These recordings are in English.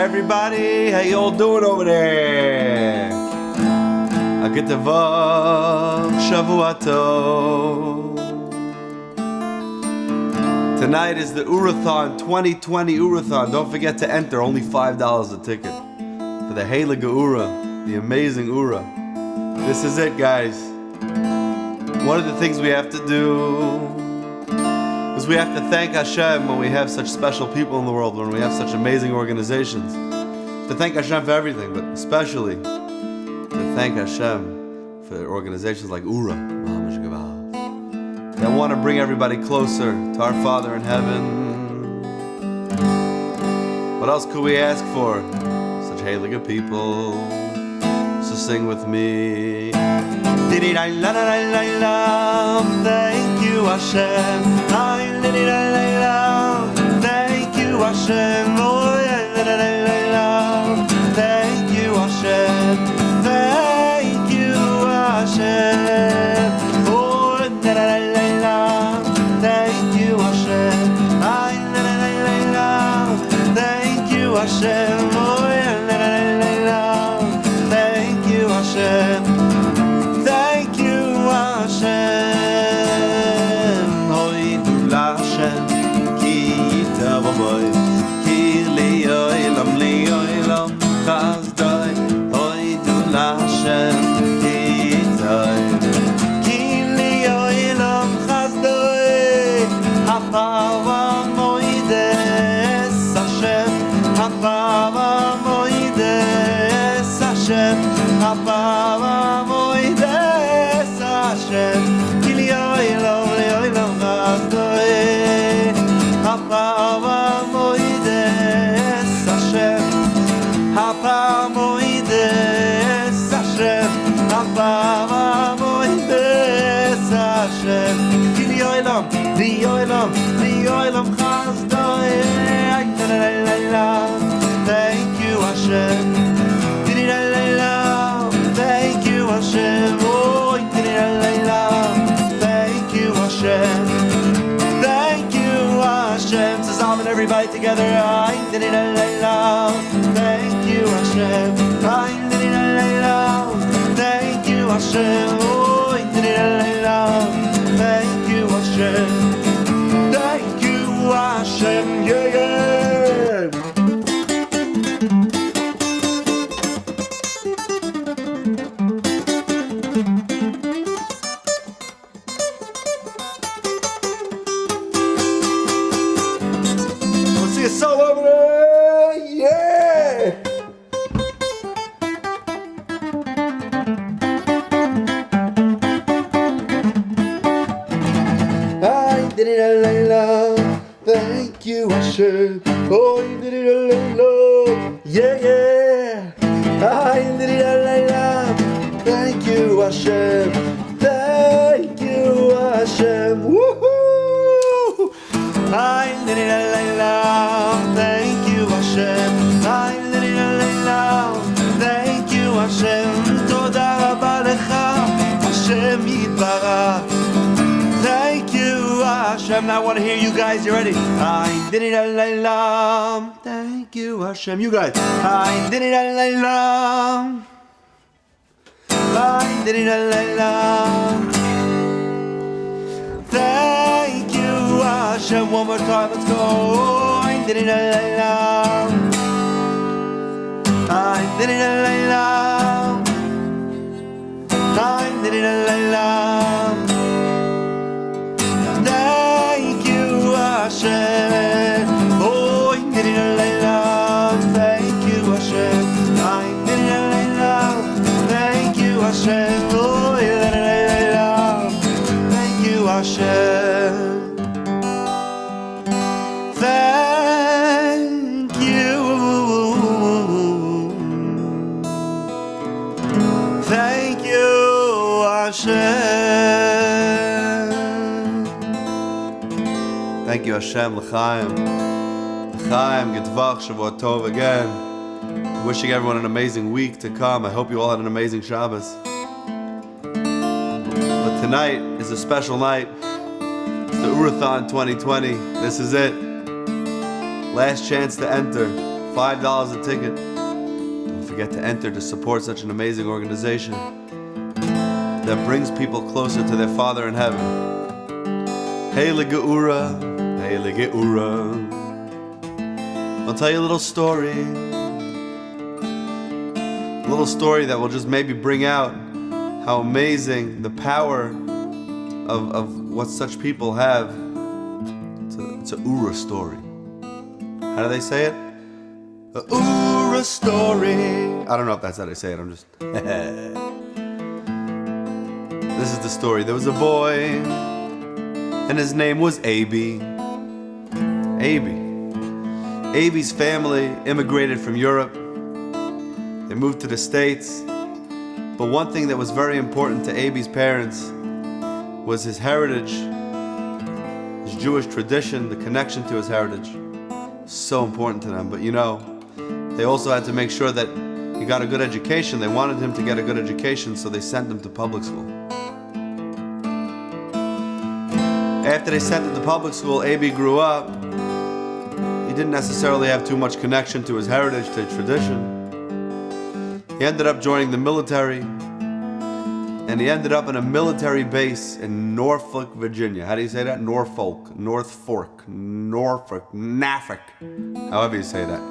everybody. How you all doing over there? A good Shavua Tov. Tonight is the Oorahthon 2020 Oorahthon. Don't forget to enter. Only $5 a ticket for the Heilige Ura, the amazing Ura. This is it, guys. One of the things we have to do is we have to thank Hashem when we have such special people in the world, when we have such amazing organizations. To thank Hashem for everything, but especially to thank Hashem for organizations like Ura, that want to bring everybody closer to our Father in heaven. What else could we ask for? Such heilige people. So sing with me. Thank you, Hashem. Thank you, Hashem. Thank you, Hashem. Thank you, Hashem. Thank you, Hashem. Thank you, Hashem. Thank you, Hashem. Thank you, Hashem. Hoidu Lashem, ki yitavoy, ki liyolam chazdoi. Hoidu Lashem, ki yitavoy, ki liyolam chazdoi. Hapava moides Hashem, hapava moides Hashem, hapava moides Hashem, ki liyolam chazdoi. Hapava moides Hashem, hapava moides Hashem, hapava moides Hashem, ki liyolam chazdoi. Thank you, Hashem. Thank you, Hashem. Thank you, Hashem. Thank you, Hashem. So Zalman, everybody together. Thank you, Hashem. Thank you, Hashem. Thank you, Hashem. Thank you, Hashem. Yeah, yeah. Let's see a solo over there. Yeah. Thank you, Hashem. Oh, you did it, yeah, yeah. Thank you, Hashem. Thank you, Hashem. Woohoo! Thank you, Hashem. Thank you, Hashem. Toda rabba lecha, Hashem yitbarach. Thank you, Hashem. Now I want to hear you guys. You ready? Thank you, Hashem. You guys. Thank you, Hashem. One more time. Let's go. Thank you, Hashem. Oh, thank you, Hashem. Thank you, Hashem. Oh, thank you, Hashem. Thank you. Thank you, Hashem. Thank you, Hashem. L'chaim. L'chaim. Getvach. Shavua Tov again. Wishing everyone an amazing week to come. I hope you all had an amazing Shabbos. But tonight is a special night. the Oorahthon 2020. This is it. Last chance to enter. $5 a ticket. Don't forget to enter to support such an amazing organization that brings people closer to their Father in heaven. Heilige Oorah, Heilige Oorah. I'll tell you a little story. A little story that will just maybe bring out how amazing the power of what such people have. It's a Oorah story. How do they say it? A Oorah story. I don't know if that's how they say it. I'm just... This is the story. There was a boy, and his name was Abi. Abi's family immigrated from Europe. They moved to the States. But one thing that was very important to Abi's parents was his heritage, his Jewish tradition, the connection to his heritage. So important to them. But you know, they also had to make sure that he got a good education. They wanted him to get a good education, so they sent him to public school. After they sent him to public school, Abi grew up. He didn't necessarily have too much connection to his heritage, to his tradition. He ended up joining the military, and he ended up in a military base in Norfolk, Virginia. How do you say that? Norfolk, Norfolk, however you say that.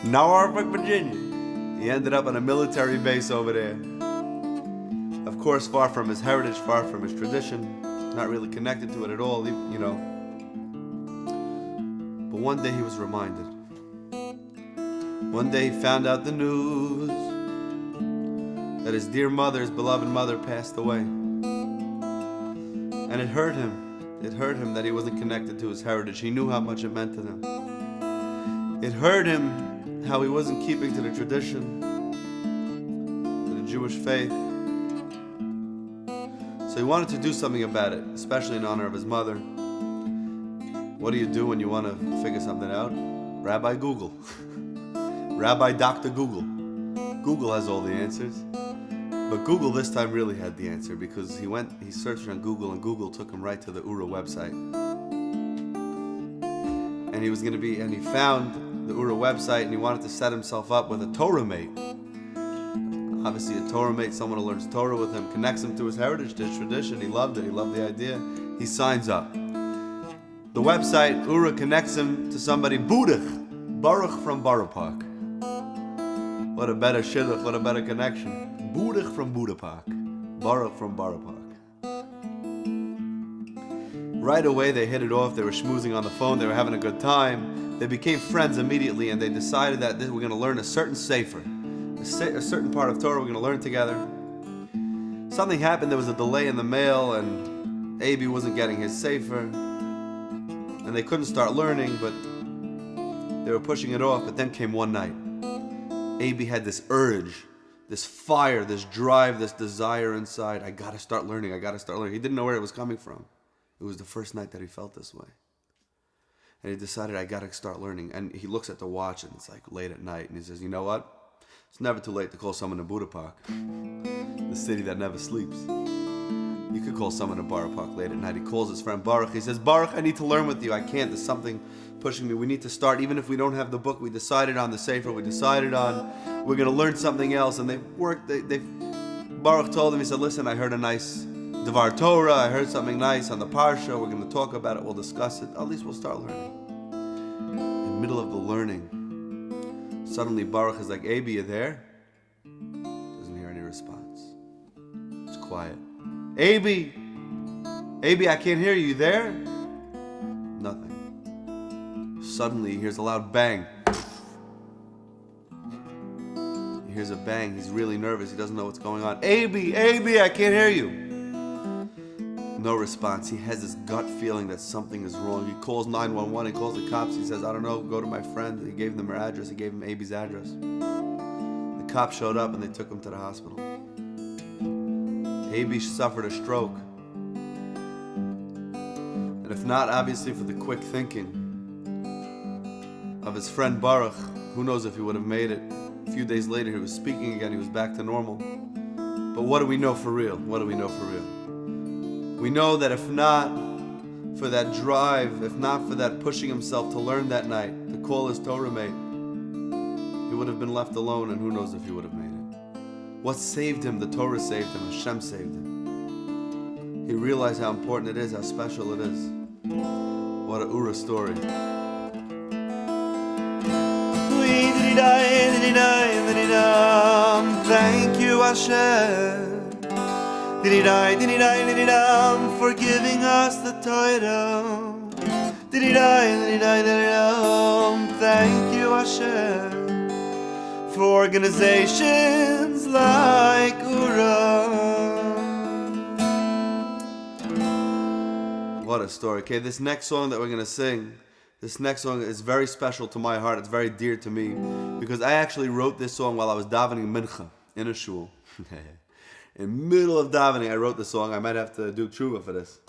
Norfolk, Virginia. He ended up on a military base over there. Of course, far from his heritage, far from his tradition, not really connected to it at all, you know. But one day he was reminded. One day he found out the news that his dear mother, his beloved mother, passed away. And it hurt him. It hurt him that he wasn't connected to his heritage. He knew how much it meant to them. It hurt him how he wasn't keeping to the tradition, to the Jewish faith. So he wanted to do something about it, especially in honor of his mother. What do you do when you want to figure something out? Rabbi Google. Rabbi Dr. Google. Google has all the answers. But Google this time really had the answer, because he searched on Google, and Google took him right to the Oorah website. And he found the Oorah website, and he wanted to set himself up with a Torah mate. Obviously a Torah mate, someone who learns Torah with him, connects him to his heritage, to his tradition. He loved it, he loved the idea. He signs up. The website, Oorah, connects him to somebody, Baruch from Borough Park. What a better shidduch, what a better connection. Baruch from Borough Park. Baruch from Borough Park. Right away they hit it off, they were schmoozing on the phone, they were having a good time. They became friends immediately, and they decided that we're going to learn a certain sefer. A certain part of Torah we're going to learn together. Something happened, there was a delay in the mail, and Abi wasn't getting his sefer. And they couldn't start learning, but they were pushing it off. But then came one night. Abi had this urge, this fire, this drive, this desire inside. I gotta start learning, I gotta start learning. He didn't know where it was coming from. It was the first night that he felt this way. And he decided, I gotta start learning. And he looks at the watch, and it's like late at night, and he says, you know what? It's never too late to call someone in Borough Park, the city that never sleeps. You could call someone in Borough Park late at night. He calls his friend Baruch. He says, Baruch, I need to learn with you. I can't. There's something pushing me. We need to start. Even if we don't have the book, we decided on the sefer. We decided on we're going to learn something else. And Baruch told him, he said, listen, I heard a nice Devar Torah. I heard something nice on the Parsha. We're going to talk about it. We'll discuss it. At least we'll start learning. In the middle of the learning, suddenly Baruch is like, Abi, you there? Doesn't hear any response. It's quiet. Abi, I can't hear you. You there? Nothing. Suddenly he hears a loud bang. He hears a bang. He's really nervous. He doesn't know what's going on. Abi, I can't hear you. No response. He has this gut feeling that something is wrong. He calls 911. He calls the cops. He says, I don't know, go to my friend. He gave them her address. He gave him Abi's address. The cops showed up and they took him to the hospital. Abi suffered a stroke. And if not, obviously, for the quick thinking of his friend Baruch, who knows if he would have made it. A few days later, he was speaking again. He was back to normal. But what do we know for real? What do we know for real? We know that if not for that drive, if not for that pushing himself to learn that night, to call his Torah mate, he would have been left alone, and who knows if he would have made it. What saved him? The Torah saved him. Hashem saved him. He realized how important it is, how special it is. What a Oorah story. Thank you, Hashem, for giving us the Torah. Thank you, Hashem, for organizations like Oorah. What a story. Okay, this next song that we're going to sing, this next song is very special to my heart. It's very dear to me because I actually wrote this song while I was davening mincha in a shul. In the middle of davening, I wrote the song. I might have to do tshuva for this.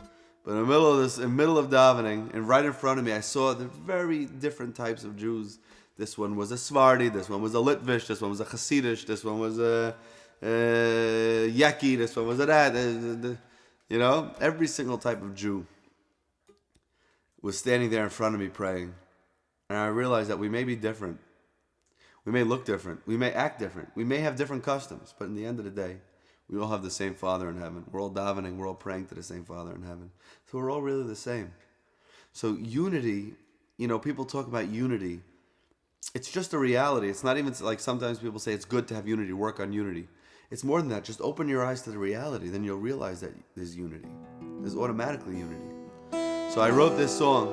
But in the middle of davening, and right in front of me, I saw the very different types of Jews. This one was a Svardi, this one was a Litvish, this one was a Hasidish, this one was a Yeki, this one was a that. You know, every single type of Jew was standing there in front of me praying. And I realized that we may be different. We may look different. We may act different. We may have different customs. But in the end of the day, we all have the same Father in heaven. We're all davening. We're all praying to the same Father in heaven. So we're all really the same. So unity, you know, people talk about unity. It's just a reality. It's not even like sometimes people say it's good to have unity, work on unity. It's more than that. Just open your eyes to the reality. Then you'll realize that there's unity. There's automatically unity. So I wrote this song.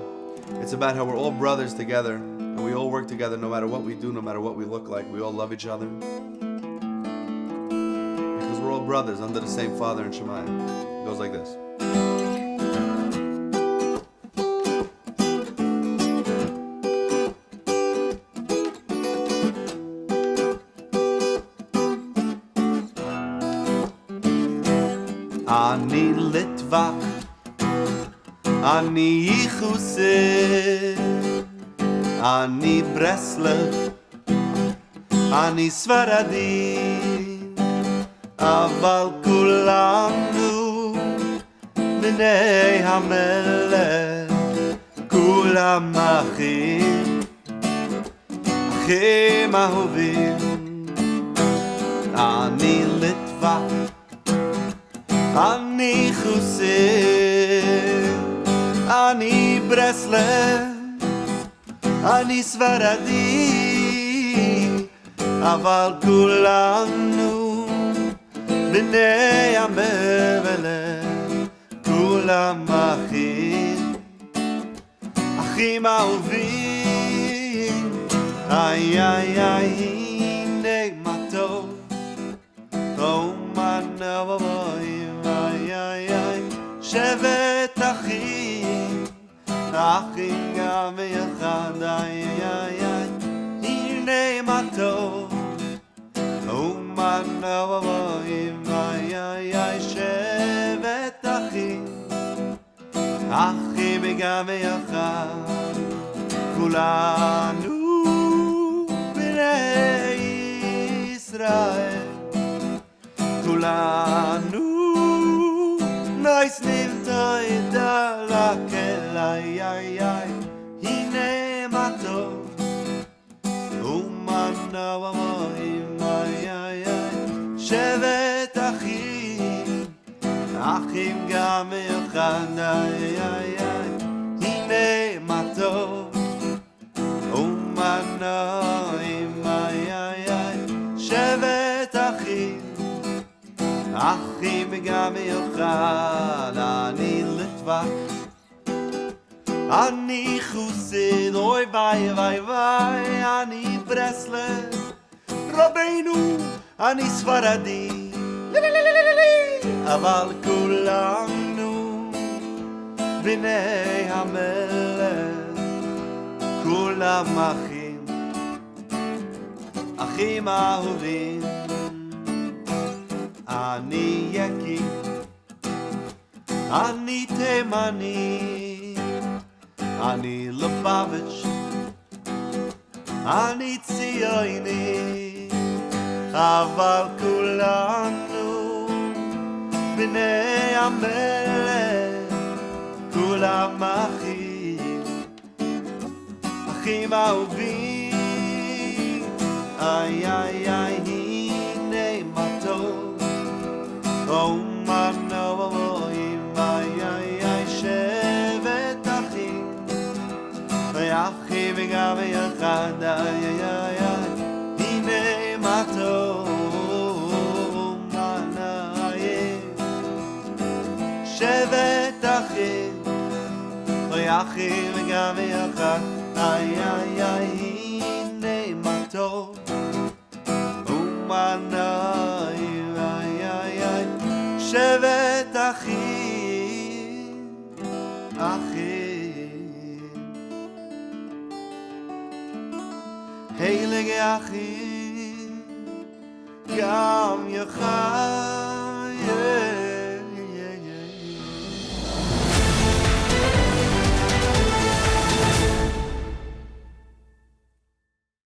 It's about how we're all brothers together. And we all work together no matter what we do, no matter what we look like. We all love each other. Because we're all brothers under the same Father in Shemayim. It goes like this. Ani Litvak, Ani Yichusir, Ani Breslev, Ani Svaradi, Aval Kulanu, Bnei HaMelech, Kulam Achim, Achim Ahovim, Ani Litvak, Ani Chusir, Ani Breslev, Ani Svaradi, Aval Kulanu, Bnei HaMelech, Kulam Achim, Achim Ahovim, Ay, ay, ay, Hine Matov, Oh, man, ay, ay, ay, Shevet Achim, Achim Gam Yachad, ay, ay, ay, Hine Matov, Oh, man, ay, ay, ay, Shevet Achim, Achim Gam Yachad, Kulanu Bnei Yisrael, Kulanu Nice Nivtoi Dalakel, ay, ay, ay, Hine Matov, Uman Navamoim, ay, ay, ay, Shevet Achim, Achim Gam Yachad, ay, ay, ay, Hine Matov, Uman Navamoim, ay, ay, ay, Shevet Achim, Achim Gam Yachad, Ani Litvak, Ani Chusir, Oy vay vay vay, Ani Breslev, Rabbeinu, Ani Svaradi, Aval Kulanu, Bnei HaMelech, Kulam Achim, Achim Ahovim, Ani Yeki, Ani Temani, Ani Lubavitch, Ani Tzioni, Aval Kulanu, Bnei HaMelech, Kulam כולם אחים, אחים אהובים. איי איי איי הנה מה טוב, ומה נעים. איי איי איי שבט אחים, אחים וגם יחד. איי איי איי הנה מה טוב, מה נעים. שבט אחים, אחים וגם יחד. איי איי איי הנה מה טוב ומה נעים. איי איי איי שבט אחים, אחים, heilige אחים, גם יחד.